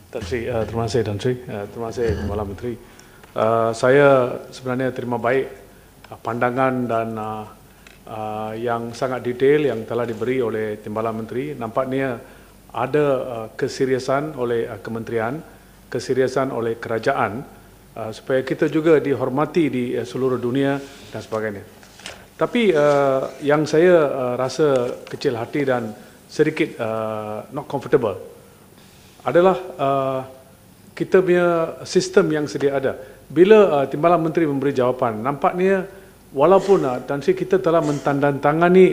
Tan Sri, terima kasih Tan Sri, terima kasih Timbalan Menteri. Saya sebenarnya terima baik pandangan dan yang sangat detail yang telah diberi oleh Timbalan Menteri. Nampaknya ada keseriusan oleh kementerian, keseriusan oleh kerajaan supaya kita juga dihormati di seluruh dunia dan sebagainya. Tapi yang saya rasa kecil hati dan sedikit not comfortable adalah kita punya sistem yang sedia ada. Bila Timbalan Menteri memberi jawapan, nampaknya walaupun Tan Sri kita telah mentandatangani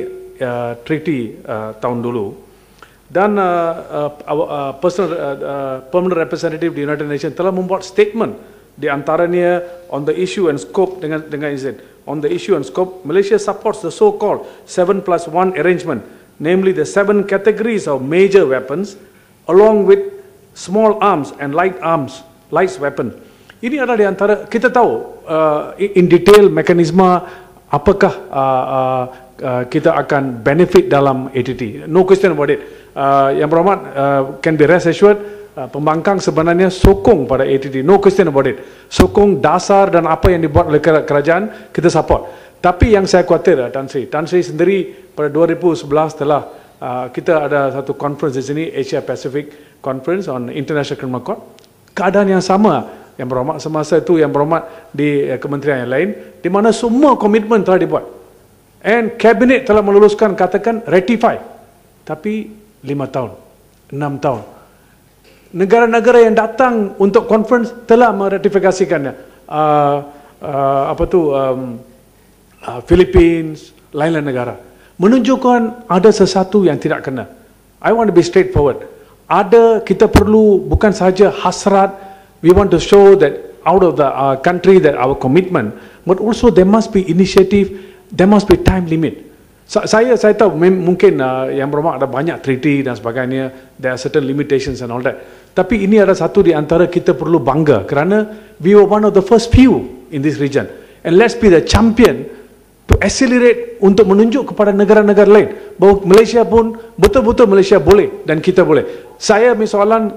treaty tahun dulu dan permanent representative di United Nations telah membuat statement di antaranya on the issue and scope dengan izin. On the issue and scope, Malaysia supports the so-called 7+1 arrangement, namely the 7 categories of major weapons along with small arms and light weapon. Ini adalah di antara, kita tahu in detail mekanisme apakah kita akan benefit dalam ATT. No question about it. Yang berhormat, can be rest assured, pembangkang sebenarnya sokong pada ATT. No question about it. Sokong dasar dan apa yang dibuat oleh kerajaan, kita support. Tapi yang saya khawatir, Tan Sri sendiri pada 2011 telah kita ada satu conference di sini, Asia Pacific Conference on International Criminal Court. Keadaan yang sama yang berhormat semasa itu yang berhormat di kementerian yang lain, di mana semua komitmen telah dibuat. And Kabinet telah meluluskan katakan ratify. Tapi 5 tahun, 6 tahun. Negara-negara yang datang untuk conference telah meratifikasikannya. Philippines, lain-lain negara. Menunjukkan ada sesuatu yang tidak kena. I want to be straightforward. Kita perlu bukan sahaja hasrat, we want to show that out of the country that our commitment, but also there must be initiative, there must be time limit. Saya tahu mungkin yang berhormat ada banyak treaty dan sebagainya, there are certain limitations and all that. Tapi ini ada satu di antara kita perlu bangga kerana we were one of the first few in this region. And let's be the champion to accelerate untuk menunjuk kepada negara-negara lain bahawa Malaysia pun betul-betul Malaysia boleh dan kita boleh. Saya soalan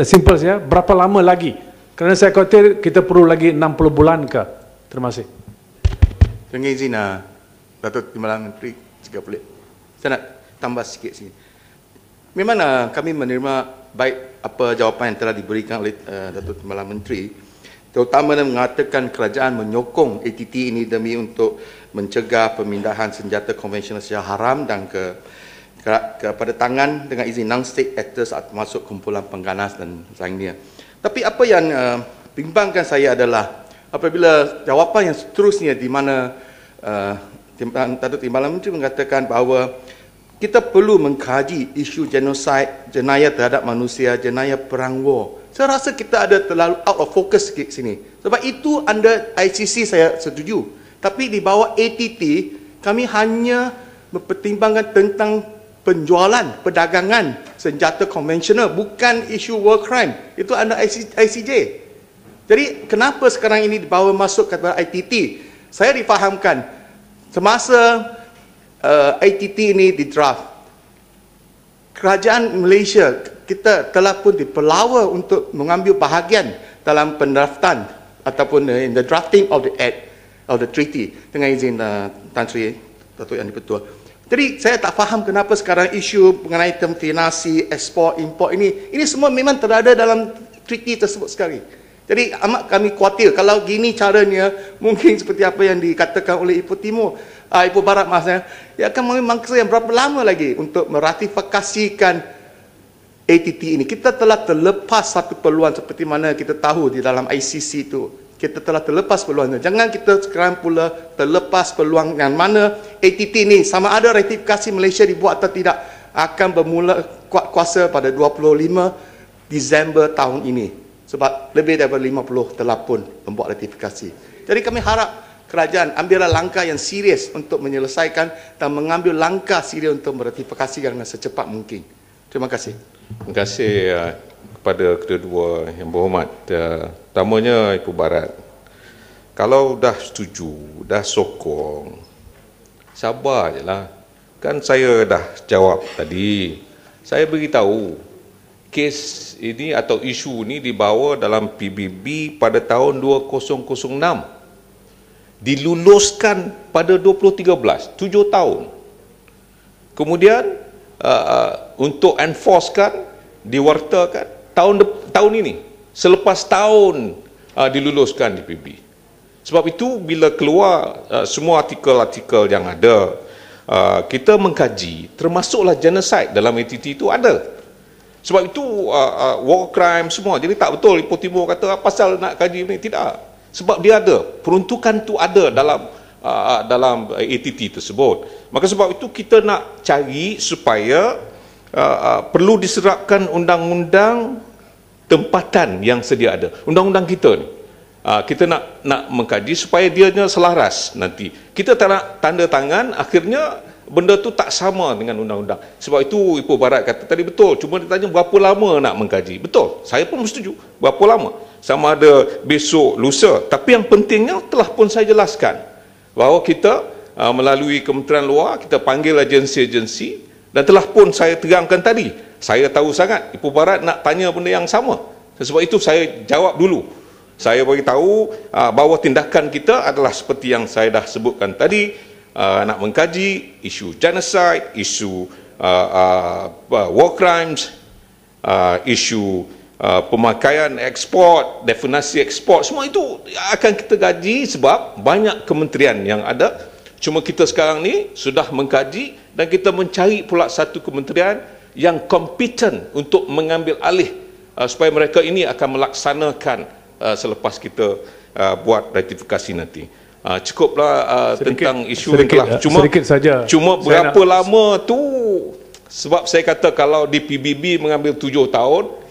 simple saja, berapa lama lagi? Kerana saya khawatir kita perlu lagi 60 bulan ke? Terima kasih. Dengan izin Datuk Timbalan Menteri, jika boleh, saya nak tambah sikit sini. Memang kami menerima baik apa jawapan yang telah diberikan oleh Datuk Timbalan Menteri, terutama mengatakan kerajaan menyokong ATT ini demi untuk mencegah pemindahan senjata konvensional secara haram dan kepada tangan dengan izin non-state actors termasuk kumpulan pengganas dan lainnya. Tapi apa yang bimbangkan saya adalah apabila jawapan yang seterusnya di mana Datuk Timbalan Menteri mengatakan bahawa kita perlu mengkaji isu genosid, jenayah terhadap manusia, jenayah perang war. Saya rasa kita ada terlalu out of focus sikit sini. Sebab itu under ICC saya setuju. Tapi di bawah ATT, kami hanya mempertimbangkan tentang penjualan, perdagangan senjata konvensional, bukan isu war crime. Itu under ICJ. Jadi kenapa sekarang ini dibawa masuk kepada ITT? Saya difahamkan semasa ITT ini di draft, kerajaan Malaysia kita telah pun dipelawa untuk mengambil bahagian dalam pendraftan ataupun in the drafting of the act of the treaty dengan izin Tan Sri Datuk Yang Di-Pertua. Jadi saya tak faham kenapa sekarang isu mengenai terminasi, ekspor, import ini semua memang terada dalam treaty tersebut sekali. Jadi amat kami khawatir kalau gini caranya mungkin seperti apa yang dikatakan oleh Ipoh Timur, Ipoh Barat maksudnya, ia akan mengambil mangsa yang berapa lama lagi untuk meratifikasikan ATT ini. Kita telah terlepas satu peluang seperti mana kita tahu di dalam ICC itu. Kita telah terlepas peluang itu. Jangan kita sekarang pula terlepas peluang yang mana ATT ini sama ada ratifikasi Malaysia dibuat atau tidak akan bermula kuat kuasa pada 25 Disember tahun ini. Sebab lebih daripada 50 telah pun membuat ratifikasi. Jadi kami harap kerajaan ambillah langkah yang serius untuk menyelesaikan dan mengambil langkah serius untuk meratifikasi dengan secepat mungkin. Terima kasih. Terima kasih kepada kedua yang berhormat. Pertamanya Ipoh Barat. Kalau dah setuju, dah sokong, sabar je lah. Kan saya dah jawab tadi. Saya beritahu kes ini atau isu ini dibawa dalam PBB pada tahun 2006. Diluluskan pada 2013, 7 tahun. Kemudian untuk enforcekan, diwartakan tahun ini, selepas tahun diluluskan di PBB. Sebab itu bila keluar semua artikel-artikel yang ada, kita mengkaji, termasuklah genocide dalam ATT itu ada. Sebab itu war crime semua. Jadi tak betul Ipoh Timur kata pasal nak kaji ini, tidak. Sebab dia ada, peruntukan tu ada dalam ATT tersebut. Maka sebab itu kita nak cari supaya perlu diserapkan undang-undang tempatan yang sedia ada. Undang-undang kita ni. Kita nak mengkaji supaya dianya selaras nanti. Kita tak nak tanda tangan, akhirnya benda tu tak sama dengan undang-undang. Sebab itu Ipoh Barat kata tadi betul, cuma dia tanya berapa lama nak mengkaji. Betul, saya pun setuju. Berapa lama? Sama ada besok, lusa. Tapi yang pentingnya telah pun saya jelaskan bahawa kita melalui Kementerian Luar, kita panggil agensi-agensi, dan telah pun saya terangkan tadi. Saya tahu sangat Ipoh Barat nak tanya benda yang sama. Sebab itu saya jawab dulu. Saya bagi tahu bahawa tindakan kita adalah seperti yang saya dah sebutkan tadi, nak mengkaji isu genocide, isu war crimes, isu pemakaian ekspor, definisi ekspor, semua itu akan kita kaji sebab banyak kementerian yang ada. Cuma kita sekarang ni sudah mengkaji dan kita mencari pula satu kementerian yang kompeten untuk mengambil alih supaya mereka ini akan melaksanakan selepas kita buat ratifikasi nanti. Cukuplah tentang isu sedikit, sedikit saja. Cuma berapa lama tu, sebab saya kata kalau di PBB mengambil 7 tahun,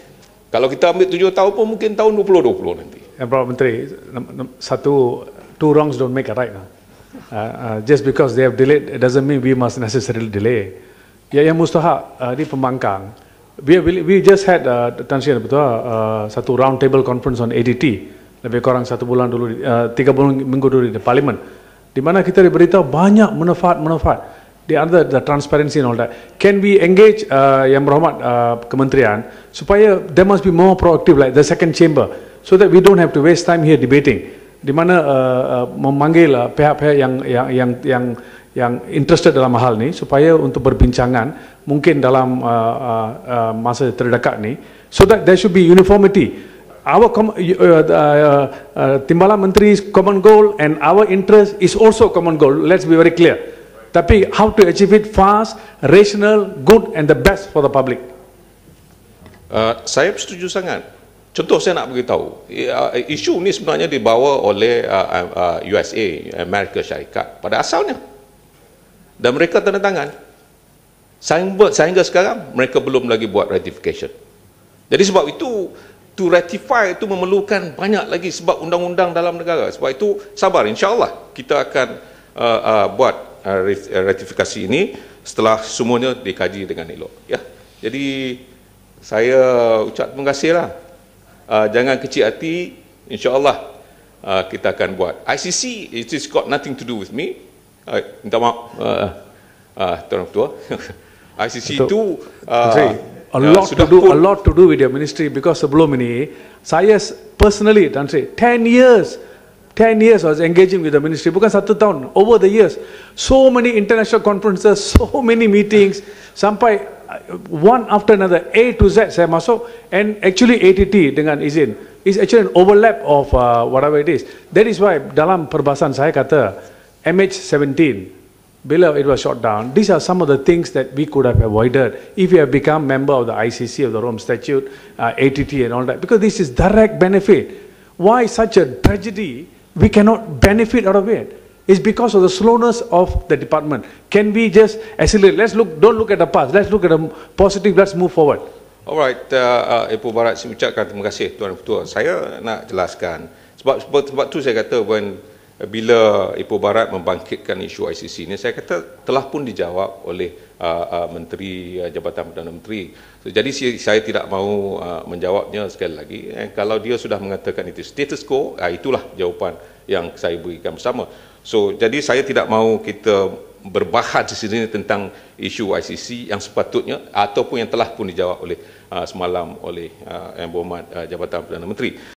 kalau kita ambil 7 tahun pun mungkin tahun 2020 nanti. Pak Menteri, two wrongs don't make a right. Just because they have delayed, it doesn't mean we must necessarily delay. Yang mustahak di Pembangkang, we just had Tan Sri betul satu round table conference on ADT. Lebih kurang 1 bulan dulu, 3 minggu dulu di Parlimen, di mana kita diberitahu banyak manfaat. The other, the transparency and all that. Can we engage Yang Berhormat Kementerian supaya there must be more proactive, like the second chamber, so that we don't have to waste time here debating. Di mana memanggil pihak-pihak yang interested dalam hal ni supaya untuk berbincangan mungkin dalam masa terdekat ni, so that there should be uniformity. Our Timbalan Menteri's common goal and our interest is also common goal. Let's be very clear. Tapi how to achieve it fast, rational, good and the best for the public. Saya setuju sangat. Contoh saya nak beritahu, isu ni sebenarnya dibawa oleh USA, Amerika Syarikat pada asalnya. Dan mereka tanda tangan. Sehingga sekarang mereka belum lagi buat ratification. Jadi sebab itu to ratify itu memerlukan banyak lagi sebab undang-undang dalam negara. Sebab itu sabar, insya-Allah kita akan buat ratifikasi ini setelah semuanya dikaji dengan elok. Ya. Jadi saya ucap terima kasihlah. Jangan kecil hati, insya-Allah kita akan buat. ICC it is got nothing to do with me. Minta maaf Tuan Ketua. ICC itu a lot to do with your ministry, because sebelum ini saya personally Tan Sri 10 years I was engaging with the ministry, bukan 1 tahun, over the years, so many international conferences, so many meetings, sampai one after another, A to Z saya masuk. And actually ATT dengan izin is actually an overlap of whatever it is. That is why dalam perbahasan saya kata MH17 bila it was shot down, these are some of the things that we could have avoided if we have become member of the ICC, of the Rome Statute, ATT and all that, because this is direct benefit. Why such a tragedy we cannot benefit out of it? It's because of the slowness of the department. Can we just accelerate? Don't look at the past, let's look at the positive, let's move forward. Alright, Ipoh Barat, saya ucapkan terima kasih Tuan Ketua. Saya nak jelaskan, sebab tu saya kata bila Ipoh Barat membangkitkan isu ICC ini, saya kata telah pun dijawab oleh Menteri Jabatan Perdana Menteri. Jadi saya tidak mahu menjawabnya sekali lagi. Kalau dia sudah mengatakan itu status quo, itulah jawapan yang saya berikan bersama. Jadi saya tidak mahu kita berbahas di sini tentang isu ICC yang sepatutnya ataupun yang telah pun dijawab oleh semalam oleh Yang Berhormat Jabatan Perdana Menteri.